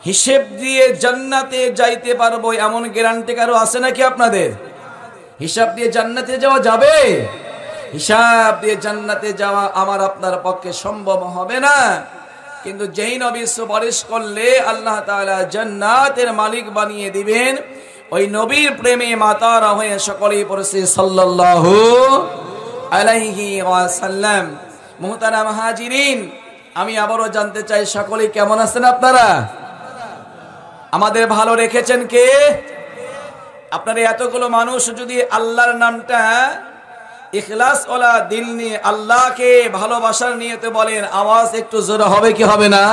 হিসেব দিয়ে জান্নাতে যাইতে পারবো এমন গ্যারান্টি কারো আছে নাকি আপনাদের? হিসাব দিয়ে জান্নাতে যাওয়া যাবে? হিসাব দিয়ে জান্নাতে যাওয়া আমার আপনার পক্ষে সম্ভব হবে না। কিন্তু যেই নবী সুপারিশ করলে আল্লাহ তাআলা জান্নাতের মালিক বানিয়ে দিবেন, ওই নবীর প্রেমে মাতারা হয়ে সকলেই পড়ছে সাল্লাল্লাহু আলাইহি ওয়াসাল্লাম। মুহতারাম হাজিরিন, আমি আবারও জানতে চাই সকলেই কেমন আছেন আপনারা? আমাদের ভালো রেখেছেন কে? আপনারা এতগুলো মানুষ যদি আল্লাহর নামটা ইখলাস ওয়ালা দিল নিয়ে আল্লাহকে ভালোবাসার নিয়তে বলেন, আওয়াজ একটু জোরে হবে কি হবে না?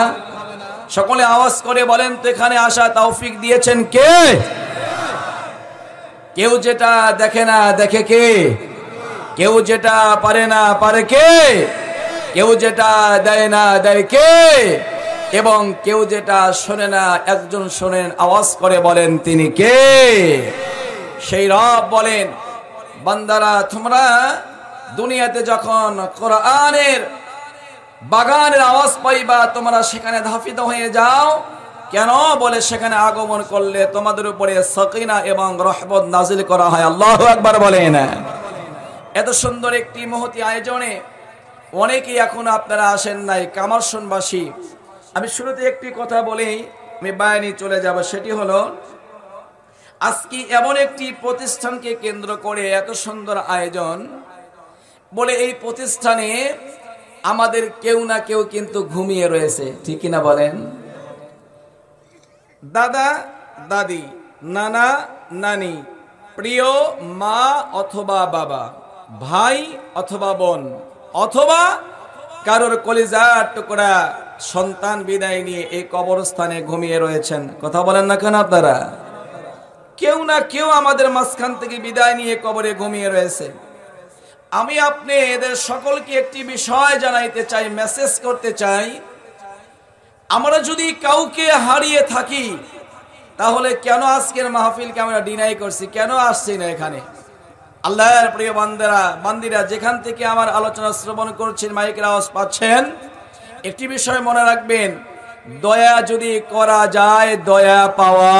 সকলে আওয়াজ করে বলেন তো, এখানে আসা তৌফিক দিয়েছেন কে? কেউ যেটা দেখে না দেখে কে? কেউ যেটা পারে না পারে কে? কেউ যেটা দেয় না দেয় কে? এবং কেউ যেটা শোনে না একজন শোনেন, আওয়াজ করে বলেন তিনি কে? সেই রব বলেন, বান্দারা তোমরা দুনিয়াতে যখন কোরআনের বাগানের আওয়াজ পাইবা তোমরা সেখানে ধাফিত হয়ে যাও। কেন? বলে সেখানে আগমন করলে তোমাদের উপরে সাকিনা এবং রহমত নাজিল করা হয়। আল্লাহু আকবার বলেন। এত সুন্দর একটি মহতি আয়োজনে অনেকেই এখনো আপনারা আসেন নাই, কামারশোনবাসী। আমি শুরুতে একটি কথা বলেই আমি বায়ানি চলে যাব, সেটি হলো আজকে এমন একটি প্রতিষ্ঠানকে কেন্দ্র করে এত সুন্দর আয়োজন, বলে এই প্রতিষ্ঠানে আমাদের কেউ না কেউ কিন্তু ঘুমিয়ে রয়েছে, ঠিক না বলেন? দাদা দাদি, নানা নানি, প্রিয় মা অথবা বাবা, ভাই অথবা বোন, অথবা কারোর কলিজার টুকরা সন্তান বিদায় নিয়ে এই কবরস্থানে ঘুমিয়ে রয়েছেন। কথা বলেন না কেন আপনারা? কেউ না কেউ আমাদের মাঝখান থেকে বিদায় নিয়ে কবরে ঘুমিয়ে রয়েছে। আমি আপনি এদের সকলকে একটি বিষয় জানাইতে চাই, মেসেজ করতে চাই। আমরা যদি কাউকে হারিয়ে থাকি তাহলে কেন আজকের মাহফিলকে আমরা ডিনাই করছি, কেন আসছি না এখানে? আল্লাহর প্রিয় বান্দিরা যেখান থেকে আমার আলোচনা শ্রবণ করছেন, মাইকের আওয়াজ পাচ্ছেন, একটি বিষয় মনে রাখবেন, দয়া যদি করা যায় দয়া পাওয়া,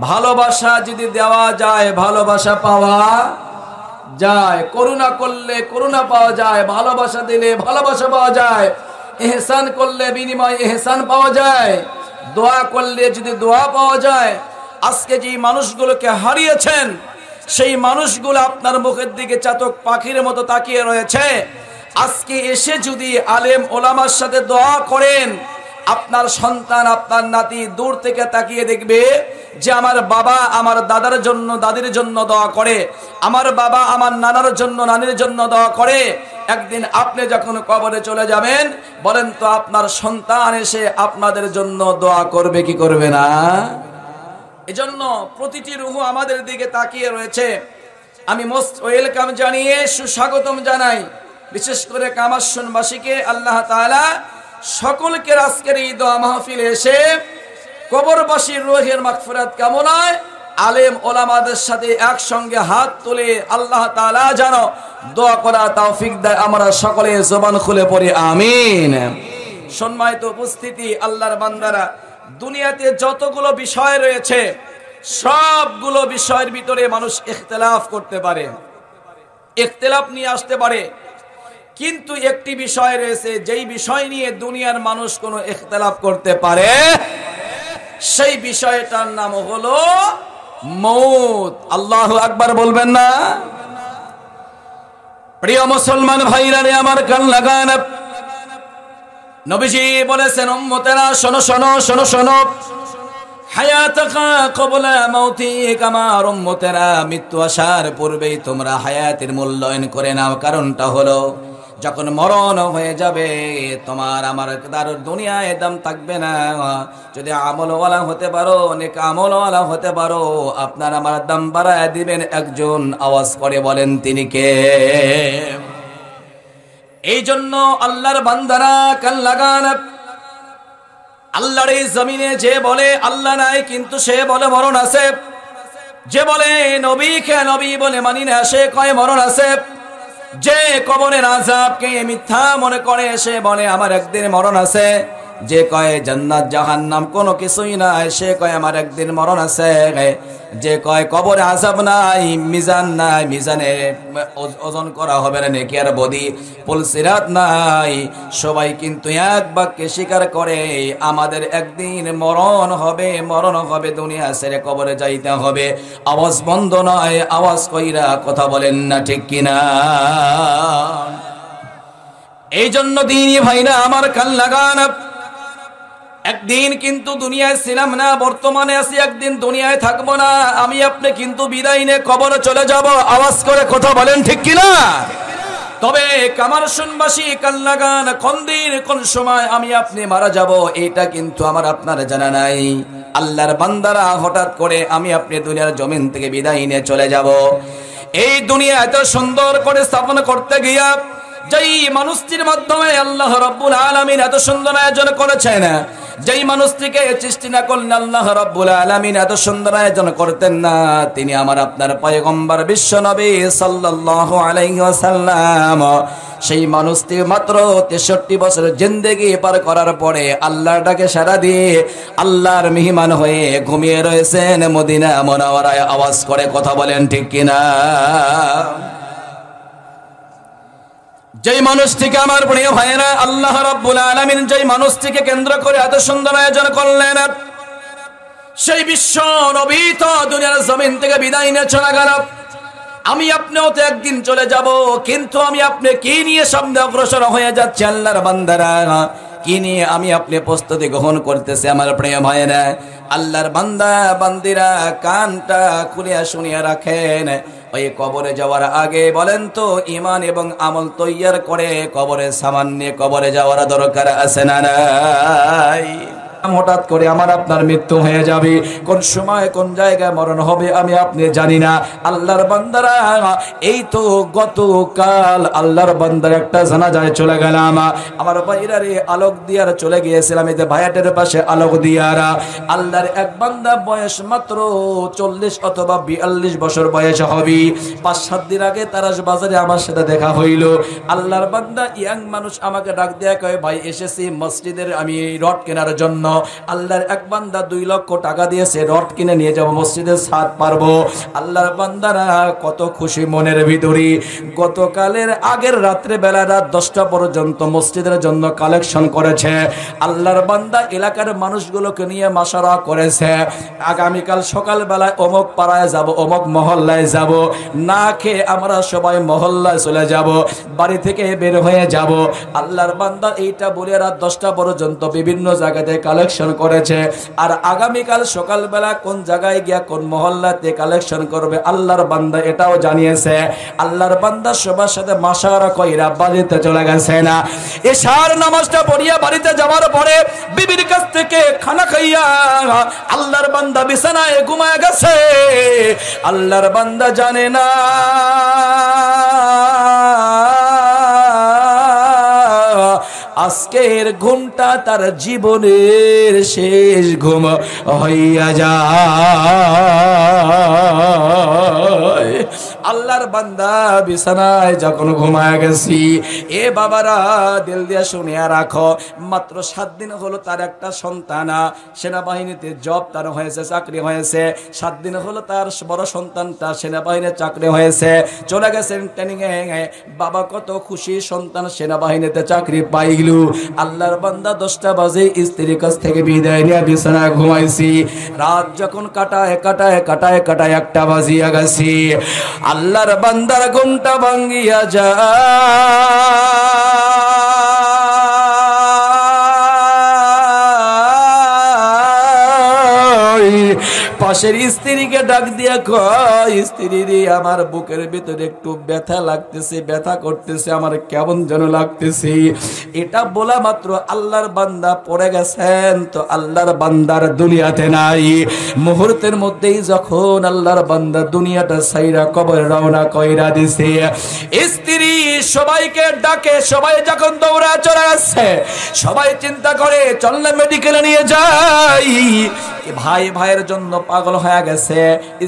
ভালোবাসা যদি দেওয়া যায় ভালোবাসা পাওয়া যায়, করুণা করলে করুণা পাওয়া যায়, ভালোবাসা দিলে ভালোবাসা পাওয়া যায়, ইহসান করলে বিনিময়ে ইহসান পাওয়া যায়, দোয়া করলে যদি দোয়া পাওয়া যায়। আজকে যে মানুষগুলোকে হারিয়েছেন সেই মানুষগুলো আপনার মুখের দিকে চাতক পাখির মতো তাকিয়ে রয়েছে। আজকে এসে যদি আলেম ওলামার সাথে দোয়া করেন, আপনার সন্তান আপনার নাতি দূর থেকে তাকিয়ে দেখবে যে আমার বাবা আমার দাদার জন্য দাদির জন্য দোয়া করে, আমার বাবা আমার নানার জন্য নানির জন্য দোয়া করে। একদিন আপনি যখন কবরে চলে যাবেন, বলেন তো আপনার সন্তান এসে আপনাদের জন্য দোয়া করবে কি করবে না? এজন্য প্রতিটি রূহ আমাদের দিকে তাকিয়ে রয়েছে। আমি মোস্ট ওয়েলকাম জানিয়ে সুস্বাগতম জানাই বিশেষ করে কামারশোনবাসীকে। আল্লাহ তাআলা সকলকে আজকের এই দোয়া মাহফিলে এসে কবরবাসীর রূহের মাগফিরাত কামনায় আলেম ওলামাদের সাথে একসঙ্গে হাত তুলে আল্লাহ তাআলা যেন দোয়া করা তৌফিক দেয়। আমরা সকলে জবান খুলে পড়ি আমিন। সম্মানিত উপস্থিতি, আল্লাহর বান্দারা, দুনিয়াতে যতগুলো বিষয় রয়েছে সবগুলো বিষয়ের ভিতরে মানুষ ইখতিলাফ করতে পারে, ইখতিলাফ নিয়ে আসতে পারে, কিন্তু একটি বিষয় রয়েছে যেই বিষয় নিয়ে দুনিয়ার মানুষ কোনো ইখতিলাফ করতে পারে, সেই বিষয়টার নাম হলো মউত। আল্লাহু আকবার বলবেন না? প্রিয় মুসলমান ভাইরা রে আমার, কান লাগান। নবীজি বলেছেন, উম্মতেরা শোনো শোনো শোনো শোনো, হায়াতাকা ক্বাবলা মাউতিক, আমার উম্মতেরা মৃত্যু আসার পূর্বেই তোমরা হায়াতের মূল্যায়ন করে নাও। কারণটা হলো যখন মরণ হয়ে যাবে তোমার আমার তার দুনিয়ায় দাম থাকবে না। যদি আমলওয়ালা হতে পারো, নেক আমলওয়ালা হতে পারো, আপনার আমার দাম বাড়ায় দিবেন একজন। আওয়াজ করে বলেন তিনি কে? এই জন্য আল্লাহর বান্দারা কান লাগান। আল্লাহর এই জমিনে যে বলে আল্লাহ নাই কিন্তু সে বলে মরণ আছে, যে বলে নবীকে নবী বলে মানি না সে কয় মরণ আছে, যে কবরের আযাবকে মিথ্যা মনে করে সে বলে আমার একদিন মরণ আছে। যে কয় জান্নাত জাহান্নাম কোনো কিছুই নাই, সে কয় আমার একদিন মরণ আছে। যে কয় কবরে আযাব নাই, মিজান নাই, মিজানে ওজন করা হবে না নেকি আর বদি, পুলসিরাত নাই, সবাই কিন্তু এক বাক্যে স্বীকার করে আমাদের একদিন মরণ হবে, মরণ হবে, দুনিয়া ছেড়ে কবরে যাইতে হবে। আওয়াজ বন্ধ নয়, আওয়াজ কইরা কথা বলেন না ঠিক কিনা? এই জন্য দিনী ভাইরা আমার কান লাগান, একদিন কিন্তু দুনিয়ায় ছিলাম না, বর্তমানে আছি, একদিন দুনিয়ায় থাকবো না। আমি আপনি কিন্তু বিদায় নিয়ে কবরে চলে যাব। আওয়াজ করে কথা বলেন ঠিক কিনা? তবে কামার শুনবাসী কান লাগান, কোন দিন কোন সময় আমি আপনি মারা যাব এটা কিন্তু আমার আপনার জানা নাই। আল্লাহর বান্দারা হঠাৎ করে আমি আপনি দুনিয়ার জমিন থেকে বিদায় নিয়ে চলে যাব। এই দুনিয়া এত সুন্দর করে স্থাপন করতে গিয়া যেই মানুষটির মাধ্যমে আল্লাহ রাব্বুল আলামিন এত সুন্দর আয়োজন করেছেন, যেই মানুষটিকে সৃষ্টি না করলেন আল্লাহ রাব্বুল আলামিন এত সুন্দর আয়োজন করতেন না, তিনি আমার আপনার পয়গম্বর বিশ্ব নবী সাল্লাল্লাহু আলাইহি ওয়াসাল্লাম। সেই মানুষটি মাত্র 63 বছর জিন্দেগি পার করার পরে আল্লাহর ডাকে সাড়া দিয়ে আল্লাহর মেহমান হয়ে ঘুমিয়ে রয়েছেন মদিনা মুনাওয়ারায়। আওয়াজ করে কথা বলেন ঠিক কিনা? যেই মানুষটিকে আমার প্রিয় ভাইয়েরা আল্লাহ রাব্বুল আলামিন যেই মানুষটিকে কেন্দ্র করে এত সুন্দর আয়োজন করলেন, সেই বিশ্ব নবী তো দুনিয়ার জমিন থেকে বিদায় নিয়ে চলে গেল। আমি আপনিও তো একদিন চলে যাব, কিন্তু আমি আপনি কি নিয়ে সামনে অগ্রসর হয়ে যাচ্ছে আল্লাহর বান্দারা, কি নিয়ে আমি আপনি প্রস্তুতি গ্রহণ করতেছে আমার প্রিয় ভাইয়েরা? আল্লাহর বান্দা বান্দিরা কানটা খুলে শুনিয়ে রাখেন। ওই কবরে যাওয়ার আগে বলেন তো ঈমান এবং আমল তৈয়ার করে কবরে সামান্য কবরে যাওয়ার দরকার আছে না নাই? হঠাৎ করে আমার আপনার মৃত্যু হয়ে যাবে, কোন সময় কোন জায়গায় মরণ হবে আমি আপনি জানি না। আল্লাহর বান্দারা এই তো গতকাল আল্লাহর বান্দার একটা জানাজায় চলে গেলাম, আমার বাইরারে আলোক দিয়ার চলে গিয়েছিলাম, এই যে ভায়াটের পাশে আলোক দিয়ারা। আল্লাহর এক বান্দা বয়স মাত্র 40 অথবা 42 বছর বয়স হবে। 5-7 দিন আগে তারাস বাজারে আমার সাথে দেখা হইল। আল্লাহর বান্দা ইয়াং মানুষ আমাকে ডাক দেয়া কয়, ভাই এসেছি মসজিদের আমি রড কেনার জন্য। আল্লাহর এক বান্দা 2 লক্ষ টাকা দিয়েছে, রড কিনে নিয়ে যাব, মসজিদের ছাদ পারবো। আল্লাহর বান্দারা কত খুশি মনের ভিতরে। গতকালের আগের রাত্রে বেলা রাত 10টা পর্যন্ত মসজিদের জন্য কালেকশন করেছে। আল্লাহর বান্দা এলাকার মানুষগুলোকে নিয়ে মাশারা করেছে, আগামীকাল সকালবেলায় অমুক পাড়ায় যাব, অমুক মহল্লায় যাব, না খেয়ে আমরা সবাই মহল্লায় চলে যাব, বাড়ি থেকে বের হয়ে যাব। আল্লাহর বান্দা এইটা বলে রাত 10টা পর্যন্ত বিভিন্ন জায়গাতে কালেকশন করেছে। আর আগামীকাল সকালবেলা কোন জায়গায় গিয়া কোন মহল্লাতে কালেকশন করবে আল্লাহর বান্দা এটাও জানিয়েছে। আল্লাহর বান্দা সবার সাথে মাশারা কইরা বাড়িতে চলে গেছে না। এশার নামাজটা পড়িয়া বাড়িতে যাওয়ার পরে বিবির কাছ থেকে খানা খাইয়া আল্লাহর বান্দা বিছানায় ঘুমায় গেছে। আল্লাহর বান্দা জানে না আজকের ঘুমটা তার জীবনের শেষ ঘুম হইয়া যায়। আল্লাহর বান্দা বিছানায় যখন ঘুমায় গেছি, এ বাবারা দিল দিয়ে শুনিয়া রাখো, মাত্র 7 দিন হলো তার একটা সন্তান সেনাবাহিনীতে জব তার হয়েছে, চাকরি হয়েছে। 7 দিন হলো তার বড় সন্তানটা সেনাবাহিনীতে চাকরি হয়েছে, চলে গেছেন ট্রেনিং এ। বাবা কত খুশি, সন্তান সেনাবাহিনীতে চাকরি পাইল। আল্লাহর বান্দা 10টা বাজে স্ত্রীর কাছ থেকে বিদায় নিয়ে বিছানায় ঘুমাইছি। রাত যখন কাটায় 1টা বাজিয়া গেছি, আল্লাহর বান্দার ঘুমটা ভাঙ্গিয়া যায়। পাশের স্ত্রীকে ডাক দিয়া কয়, স্ত্রী রে আমার বুকের ভিতরে একটু ব্যথা লাগতেছে, ব্যথা করতেছে, আমার কেমন যেন লাগতেছে। এটা বলা মাত্র আল্লাহর বান্দা পড়ে গেছেন। তো আল্লাহর বান্দার দুনিয়াতে নাই। মুহূর্তের মধ্যেই যখন আল্লাহর বান্দা দুনিয়াটা ছাইরা কবরে রওনা কইরা দিছে, স্ত্রী সবাইকে ডাকে, সবাই যখন দৌড়া চলে আসছে, সবাই চিন্তা করে চল না মেডিকেলে নিয়ে যাই। ভাই ভাইয়ের জন্য পাগল হয়ে গেছে,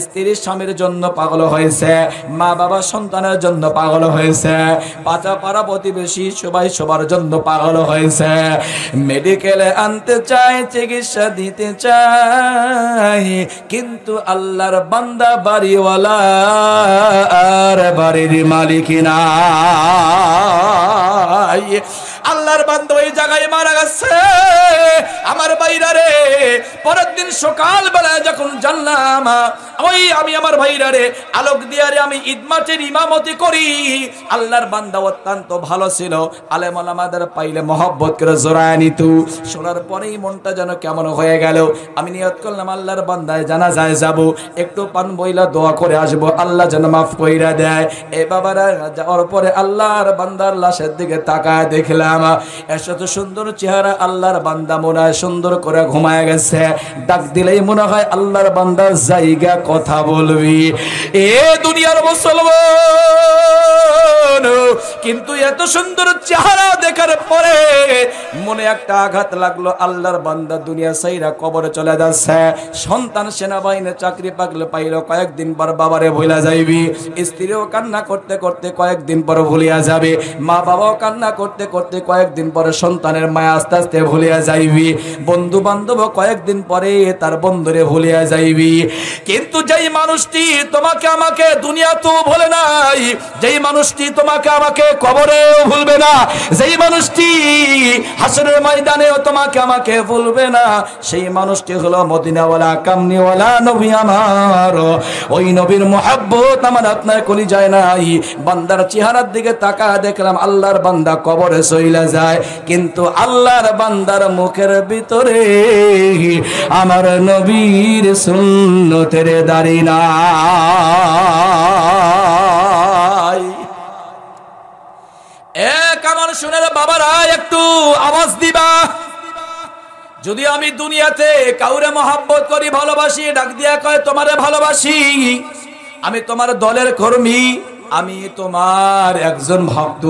স্ত্রী স্বামীর জন্য পাগল হয়েছে, মা বাবা সন্তানের জন্য পাগল হয়েছে, পাচা পাড়া প্রতিবেশী সবাই সবার জন্য পাগল হয়েছে। মেডিকেলে আনতে চায়, চিকিৎসা দিতে চায়, কিন্তু আল্লাহর বান্দা বাড়িওয়ালা আর বাড়ির মালিক না। আল্লাহর বান্দা ওই জায়গায় মারা গেছে। আমার ভাইরা রে, পরের দিন সকাল বেলায় যখন জানলাম, ওই আমি আমার ভাইরা রে আলোক দিয়ে আমি ঈদ মাঠের ইমামতি করি। আল্লাহর বান্দা অত্যন্ত ভালো ছিল, আলেম ওলামাদের পাইলে মহব্বত করে জোড়ায় নিত। শোনার পরেই মনটা যেন কেমন হয়ে গেল। আমি নিয়ত করলাম আল্লাহর বান্দায় জানাজায় যাব, একটু পান বইলা দোয়া করে আসবো, আল্লাহ যেন মাফ কইরা দেয়। এই বাবারা যাওয়ার পরে আল্লাহর বান্দার লাশের দিকে তাকায় দেখলাম এত সুন্দর চেহারা, আল্লাহর বান্দা মনে হয় সুন্দর করে ঘুমায় গেছে। ডাক দিলেই মনে হয় আল্লাহর বান্দার জায়গা কথা বলবি। এ দুনিয়ার মুসলমান, কিন্তু এত সুন্দর চেহারা দেখার পরে মনে একটা আঘাত লাগলো। আল্লাহর বান্দা দুনিয়া সাইরা কবরে চলে যাচ্ছে। সন্তান সেনাবাহিনী চাকরি পাইলো, কয়েকদিন পর বাবারে ভুলা যাইবি। স্ত্রীও কান্না করতে করতে কয়েকদিন পর ভুলিয়া যাবে। মা বাবাও কান্না করতে করতে কয়েকদিন পরে সন্তানের মায়া আস্তে আস্তে ভুলিয়া যাইবি। বন্ধু বান্ধব কয়েকদিন পরে তার বন্ধুরে ভুলিয়া যাইবি। কিন্তু যেই মানুষটি তোমাকে আমাকে দুনিয়া তো ভুলে নাই, যেই মানুষটি তোমাকে আমাকে কবরেও ভুলবে না, যেই মানুষটি হাসরের ময়দানেও তোমাকে আমাকে ভুলবে না, সেই মানুষটি হলো মদিনাওয়ালা কামনিওয়ালা নবী আমার। ওই নবীর মুহাব্বত আমার আপনার কলিজায় নাই। বান্দার চেহারার দিকে তাকায় দেখলাম আল্লাহর বান্দা কবরে চইলা যায়, কিন্তু আল্লাহর বান্দার মুখের ভিতরে আমার নবীর সুন্নতের দাড়ি নাই। এক আমার শুনে বাবারা একটু আওয়াজ দিবা। যদি আমি দুনিয়াতে কাউরে মহাব্বত করি, ভালোবাসি, ডাক দিয়া কয় তোমারে ভালোবাসি, আমি তোমার দলের কর্মী, আমি তোমার একজন ভক্ত,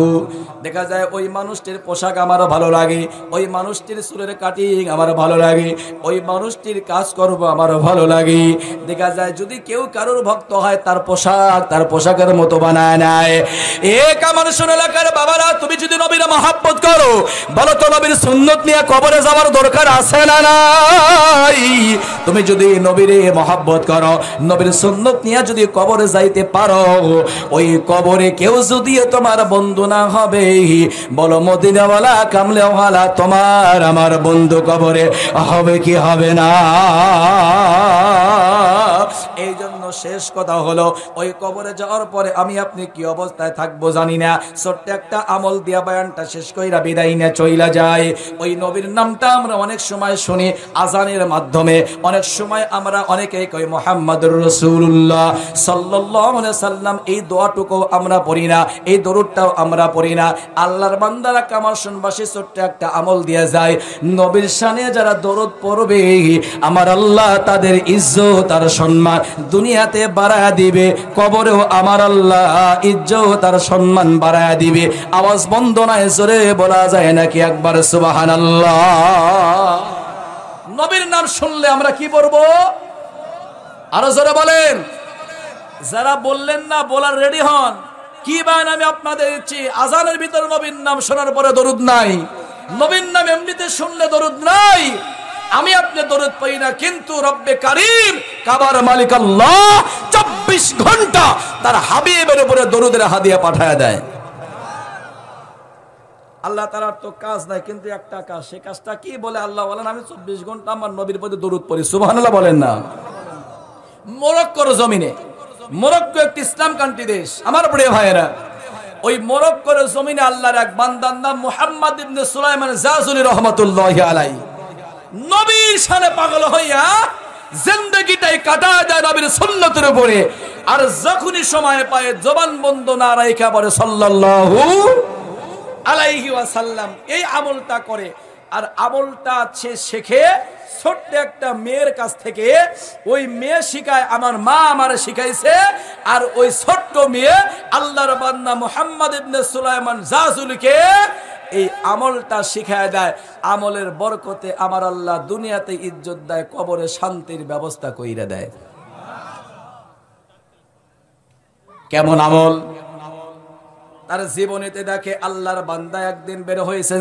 দেখা যায় ওই মানুষটির পোশাক আমার ভালো লাগে, ওই মানুষটির চুলের কাটিং আমার ভালো লাগে, ওই মানুষটির কাজ করব আমার ভালো লাগে। দেখা যায় যদি কেউ কারোর ভক্ত হয় তার পোশাকের মতো বানায় নেয়। এক আমার শুনে এলাকার বাবারা, তুমি যদি নবীর মহাব্বত করো, বলো তো নবীর সুন্নত নিয়ে কবরে যাওয়ার দরকার আছে না নাই? তুমি যদি নবীর মহাব্বত করো, নবীর সুন্নত নিয়ে যদি কবরে যাইতে পারো, ওই কবরে কেউ যদি তোমার বন্ধু না হবে, বলো মদিনাওয়ালা কামলেওয়ালা তোমার আমার বন্ধু কবরে হবে কি হবে না? এই জন্য শেষ কথা হলো, ওই কবরে যাওয়ার পরে আমি আপনি কি অবস্থায় থাকবো জানি না। ছোট্ট একটা আমল দিয়া বয়ানটা শেষ কইরা বিদায় নিয়ে চইলা যায়। ওই নবীর নামটা আমরা অনেক সময় শুনি আজানের মাধ্যমে, অনেক সময় আমরা অনেকেই কই মুহাম্মাদুর রাসূলুল্লাহ সাল্লাল্লাহু আলাইহি সাল্লাম। এই দোয়াটুকু আমরা পড়ি না, এই দরুদটাও আমরা পড়ি না। আল্লাহর বান্দারা কামাল শুনবাসী ছোট্ট একটা আমল দিয়া যায়, নবীর শানে যারা দরুদ পড়বে আমার আল্লাহ তাদের ইজ্জত আর সম্মান দুনিয়াতে বাড়ায়া দিবে, কবরেও আমার আল্লাহ ইজ্জত আর সম্মান বাড়ায়া দিবে। আওয়াজ বন্ধ নাই, জোরে বলা যায় নাকি একবার সুবহানাল্লাহ? নবীর নাম শুনলে আমরা কি পড়বো? আরো জোরে বলেন। যারা বললেন না বলার রেডি হন। কি বান আমি আপনাদের দিচ্ছি, আজানের ভিতরে নবীর নাম শোনার পরে দরুদ নাই, নবীর নাম এমনিতে শুনলে দরুদ নাই। আমি আপনি দরুদ পাই না, কিন্তু রব্বে কারীম কাবার মালিক আল্লাহ 24 ঘন্টা তার হাবিবের উপরে দরুদের হাদিয়া পাঠায় দেয়। আল্লাহ তাআলার তো কাজ নাই, কিন্তু একটা কাজ, সে কাজটা কি বলে আল্লাহ বলেন আমি 24 ঘন্টা আমার নবীর প্রতি দরুদ পড়ি। সুবহানাল্লাহ বলেন না? মরক্কোর জমিনে, মরক্কো একটি ইসলাম কান্ট্রি দেশ আমার প্রিয় ভাইয়েরা, ওই মরক্কোর জমিনে আল্লাহর এক বান্দার নাম মুহাম্মদ ইবনে সুলাইমান জাজুলি রাহমাতুল্লাহি আলাইহি, নবীর শানে পাগল হইয়া জিন্দেগিটাই কাটায় দেয় নবীর সুন্নতের উপরে। আর যখনই সময় পায় জবান বন্ধ না রাইখা পড়ে সাল্লাল্লাহু আলাইহি ওয়াসাল্লাম, এই আমলটা করে। আর আমলটা সে শেখে ছোট্ট একটা মেয়ের কাছ থেকে। ওই মেয়ে শিখায়, আমার মা আমারে শিখাইছে। আর ওই ছোট্ট মেয়ে আল্লাহর বান্দা মুহাম্মদ ইবনে সুলাইমান জাজুলিকে এই আমলটা শিখায় দেয়। আমলের বরকতে আমার আল্লাহ দুনিয়াতে ইজ্জত দেয়, কবরে শান্তির ব্যবস্থা কইরা দেয়। কেমন আমল? তার জীবনেতে দেখে আল্লাহর বান্দা একদিন বের হয়েছেন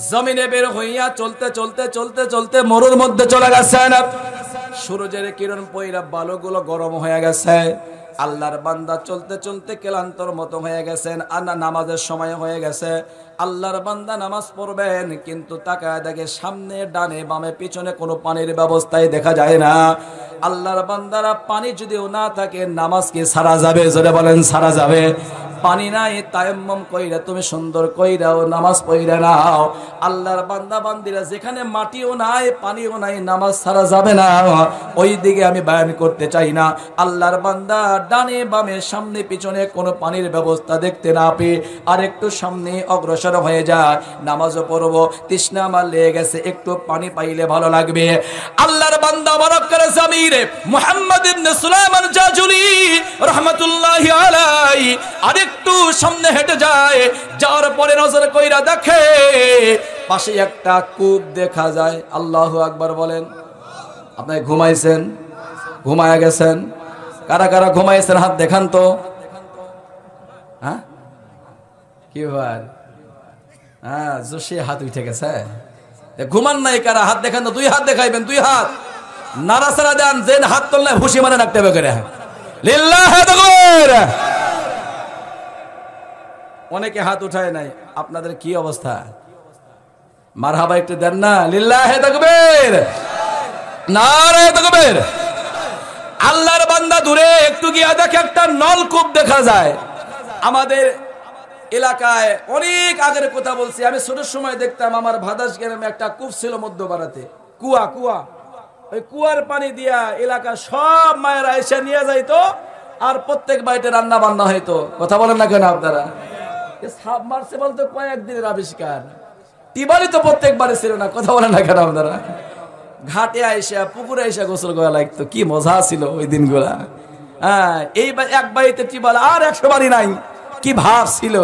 জমিনে বের হইয়া চলতে চলতে চলতে চলতে মরুর মধ্যে চলে গেছেন। সূর্যের কিরণ পইরা বালুগুলো গরম হয়ে গেছে। আল্লাহর বান্দা চলতে চলতে ক্লান্তর মতো হয়ে গেছেন। নামাজের সময় হয়ে গেছে। আল্লাহর বান্দা নামাজ পড়বেন, কিন্তু তাকায় দেখে সামনে ডানে বামে পিছনে কোনো পানির ব্যবস্থাই দেখা যায় না। আল্লাহর বান্দারা পানি যদিও না থাকে নামাজ কি সারা যাবে? জোরে বলেন সারা যাবে? পানি নাই, তায়াম্মুম কইরা তুমি সুন্দর কইরাও নামাজ পড়িরা নাও। আল্লাহর বান্দা বান্দিরা যেখানে মাটিও নাই পানিও নাই নামাজ সারা যাবে না, ওই দিকে আমি বয়ান করতে চাই না। আল্লাহর বান্দা ডানে বামে সামনে পিছনে কোনো পানির ব্যবস্থা দেখতে না পেয়ে আর একটু সামনে অগ্রসর হয়ে যায়। নামাজও পড়বো, তৃষ্ণা আমার লেগে গেছে, একটু পানি পাইলে ভালো লাগবে। আল্লাহর বান্দা বরকরে জমিরে মুহাম্মদ ইবনে সুলাইমান জাজুলি রাহমাতুল্লাহি আলাইহি আরেকটু সামনে হেঁটে যায়। যাওয়ার পরে নজর কইরা দেখে পাশে একটা কূপ দেখা যায়। আল্লাহু আকবার বলেন। আপনি ঘুমাইছেন, ঘুমায়া গেছেন? কারা কারা ঘুমাইছেন হাত দেখান তো। হ্যাঁ কি ভাই? হ্যাঁ জোশে হাত উঠে গেছে। ঘুমান নাই কারা? হাত দেখান তো। দুই হাত দেখাইবেন, দুই হাত নাড়াচাড়া দেন। যেন হাত তুললে হুশি মানে রাখতে হবে করে লিল্লাহি তাকবীর। অনেকে হাত উঠায় নাই, আপনাদের কি অবস্থা? মারহাবা একটু দেন না। লিল্লাহি তাকবীর, নারে তাকবীর। আল্লাহর বান্দা দূরে একটু গিয়া দেখে একটা নলকূপ দেখা যায়। আমাদের এলাকায় অনেক আগের কথা বলছি, আমি ছোট সময় দেখতাম আমার ভাদাস গ্রামে একটা কূপ ছিল মধ্যপাড়াতে। কুয়া ওই কুয়ার পানি দিয়া এলাকা সব মায়েরা এসে নিয়ে যাইতো, আর প্রত্যেক বাড়িতে রান্না বান্না হইতো। কথা বলেন না কেন আপনারা? সাবমার্সিবল তো কয়েকদিনের আবিষ্কার, টিবারই তো প্রত্যেক বাড়ি ছিল না। কথা বলেন না কেন আপনারা? ঘাটে আইসা পুকুরে আইসা গোসল করা লাগতো, কি মজা ছিল ওই দিনগুলা। হ্যাঁ, এই এক বাড়িতে টিউবওয়েল আর 100 বাড়ি নাই, কি ভাব ছিল।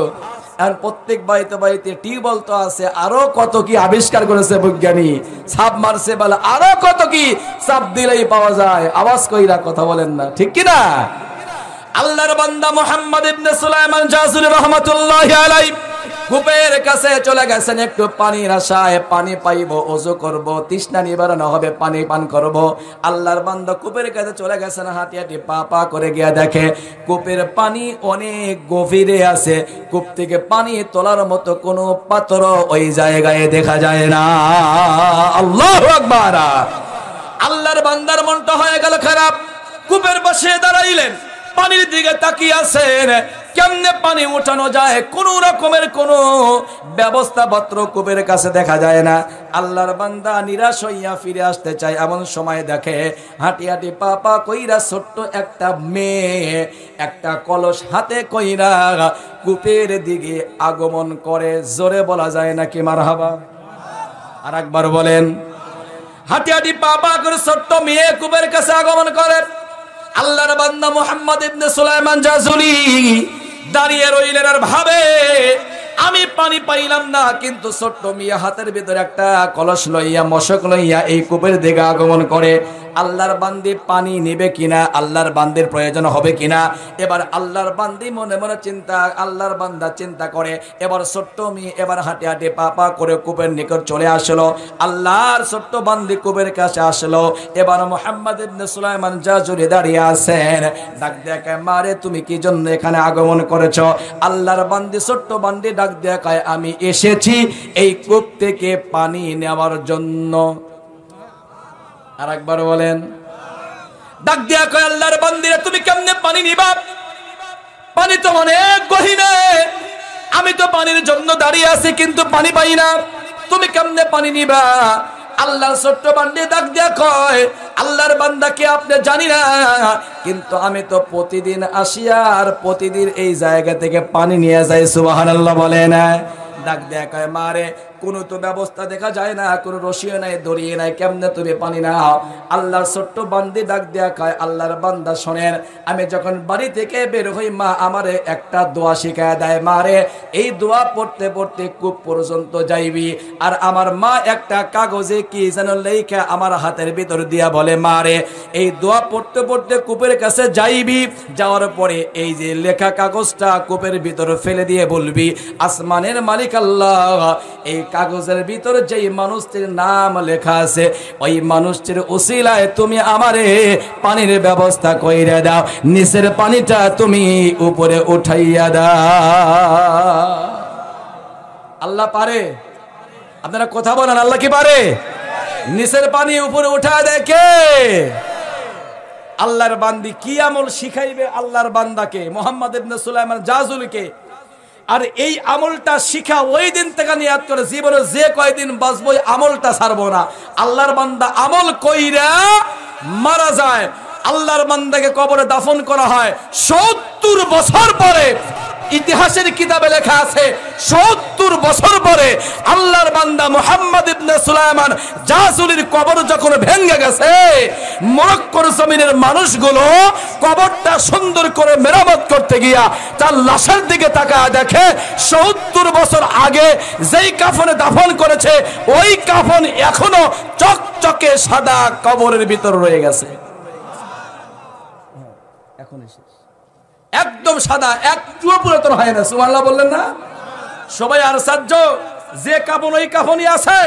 আর প্রত্যেক বাড়িতে টিউবওয়েল তো আছে, আরো কত কি আবিষ্কার করেছে বিজ্ঞানী। সাবমার্সিবল আরো কত কি চাপ দিলেই পাওয়া যায়। আওয়াজ কইরা কথা বলেন না, ঠিক কি না? আল্লাহর বান্দা মুহাম্মদ ইবনে সুলাইমান জাযুলি রাহমাতুল্লাহি আলাইহি কূপের কাছে চলে গেছেন একটু পানির আশায়। পানি পাইব, ওযু করব, তৃষ্ণা নিবারণ হবে, পানি পান করব। আল্লাহর বান্দা কূপের কাছে চলে গেছেন, হাঁটি হাঁটি পা করে গিয়া দেখে কূপের পানি অনেক গভীরে আছে। কূপ থেকে পানি তোলার মতো কোনো পাত্র ওই জায়গায় দেখা যায় না। আল্লাহু আকবার। আল্লাহর বান্দার মনটা হয়ে গেল খারাপ। কূপের পাশে দাঁড়াইলেন, পানির দিকে তাকিয়ে আছেন, কেমনে পানি উঠানো যায়, কোন রকমের কোন ব্যবস্থা পত্র কূপের কাছে দেখা যায় না। আল্লাহর বান্দা নিরাশ হইয়া ফিরে আসতে চায়, এমন সময় দেখে হাঁটি হাঁটি পা কইরা ছোট্ট একটা মেয়ে একটা কলস হাতে কইরা কূপের দিকে আগমন করে। জোরে বলা যায় নাকি মারহাবা? আর একবার বলেন। হাঁটি হাঁটি পা করে ছোট্ট মেয়ে কূপের কাছে আগমন করে। আল্লাহর বান্দা মুহাম্মদ ইবনে সুলাইমান জাযুলি দাঁড়িয়ে রইলেন আর ভাবে, আমি পানি পাইলাম না, কিন্তু ছোট্ট মিয়া হাতের ভিতরে একটা কলস লইয়া মশক লইয়া এই কূপের দিকে আগমন করে। আল্লাহর বান্দি পানি নেবে কিনা, আল্লাহর বান্দির প্রয়োজন হবে কিনা। এবার আল্লাহর বান্দি মনে মনে চিন্তা, আল্লাহর বান্দা চিন্তা করে। এবার ছোট্ট মেয়ে এবার হাঁটে হাঁটে পা করে কূপের নিকট চলে আসলো। আল্লাহর ছোট্ট বান্দি কূপের কাছে আসলো। এবার মুহাম্মদ ইবনে সুলাইমান জাযুলি দাঁড়িয়ে আছেন। ডাক দেখে, মারে তুমি কি জন্য এখানে আগমন করেছো? আল্লাহর বান্দি ছোট্ট বান্দি ডাক দেখায়, আমি এসেছি এই কূপ থেকে পানি নেওয়ার জন্য। আর একবার বলেন। ডাক দিয়া কয়, আল্লাহর বান্দিরা তুমি কেমনে পানি নিবা? পানি তো অনেক গহীনে, আমি তো পানির জন্য দাঁড়িয়ে আছি কিন্তু পানি পাই না, তুমি কেমনে পানি নিবা? আল্লাহর ছোট্ট বান্দি ডাক দিয়া কয়, আল্লাহর বান্দাকে আপনি জানি না, কিন্তু আমি তো প্রতিদিন আসি আর প্রতিদিন এই জায়গা থেকে পানি নিয়ে যাই। সুবহানাল্লাহ বলেন। ডাক দেয়া কয়, মারে কোনো তো ব্যবস্থা দেখা যায় না, কোনো রশিও নাই, দড়িয়ে নাই, কেমনে তুমি পানি নাও? আল্লাহর ছোট্ট বান্দি ডাক দেয়া কয়, আল্লাহর বান্দা শোনেন, আমি যখন বাড়ি থেকে বের হই মা আমারে একটা দোয়া শিখায় দেয়, মারে এই দোয়া পড়তে পড়তে কূপ পর্যন্ত যাইবি। আর আমার মা একটা কাগজে কি যেন লেখা আমার হাতের ভিতর দিয়া বলে, মারে এই দোয়া পড়তে পড়তে কূপের কাছে যাইবি, যাওয়ার পরে এই যে লেখা কাগজটা কূপের ভিতর ফেলে দিয়ে বলবি, আসমানের মালিক আল্লাহ, এই কাগজের ভিতর যেই মানুষটির নাম লেখা আছে ওই মানুষটির উসিলায় তুমি আমারে পানির ব্যবস্থা কইরা দাও, নিচের পানিটা তুমি উপরে উঠাইয়া দাও। আল্লাহ পারে? আপনারা কথা বলেন, আল্লাহ কি পারে? নিচের পানি উপরে উঠা দেখে আল্লাহর বান্দি কি আমল শিখাইবে আল্লাহর বান্দাকে, মুহাম্মদ ইবনে সুলাইমান জাজুলিকে। আর এই আমলটা শিখা ওই দিন থেকে নিয়াত করে জীবনে যে কয়দিন বাঁচবো আমলটা ছাড়বো না। আল্লাহর বান্দা আমল কইরা মারা যায়, আল্লাহর বান্দাকে কবরে দাফন করা হয় 70 বছর পরে। ইতিহাসের কিতাবে লেখা আছে 70 বছর পরে আল্লাহর বান্দা মুহাম্মদ ইবনে সুলাইমান জাজুলির কবর যখন ভেঙে গেছে, মরক্কোর জমিনের মানুষগুলো কবরটা সুন্দর করে মেরামত করতে গিয়া তার লাশের দিকে তাকায় দেখে 70 বছর আগে যেই কাফনে দাফন করেছে ওই কাফন এখনো চকচকে সাদা কবরের ভিতর রয়ে গেছে। এখন একদম সাদা, একটুও পুরাতন হয় না। সুবহানাল্লাহ বললেন না? সবাই আশ্চর্য, যে কাফন ওই কাফনই আছে।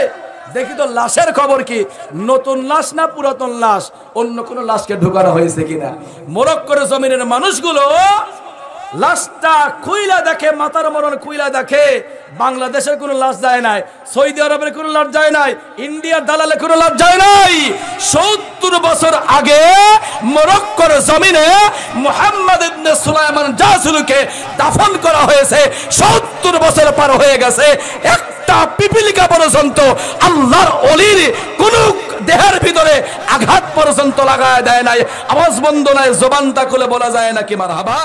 দেখি তো লাশের খবর কি, নতুন লাশ না পুরাতন লাশ, অন্য কোন লাশকে ঢুকানো হয়েছে কিনা। মরক্কোর জমিনের মানুষগুলো লাশটা খুইলা দেখে, মাথার মরণ খুইলা দেখে, বাংলাদেশের কোনো লাশ যায় নাই, সৌদি আরবের কোনো লাশ যায় নাই, ইন্ডিয়ার দালালে কোনো লাশ যায় নাই। 70 বছর আগে মরক্কোর জমিনে মুহাম্মদ ইবনে সুলাইমান জাজুলিকে দাফন করা হয়েছে। 70 বছর পার হয়ে গেছে, একটা পিপিলিকা পর্যন্ত আল্লাহর ওলির কোন দেহের ভিতরে আঘাত পর্যন্ত লাগায় দেয় নাই, আওয়াজ বন্ধ নাই, জবানটা খুলে বলা যায় নাকি মারহাবা।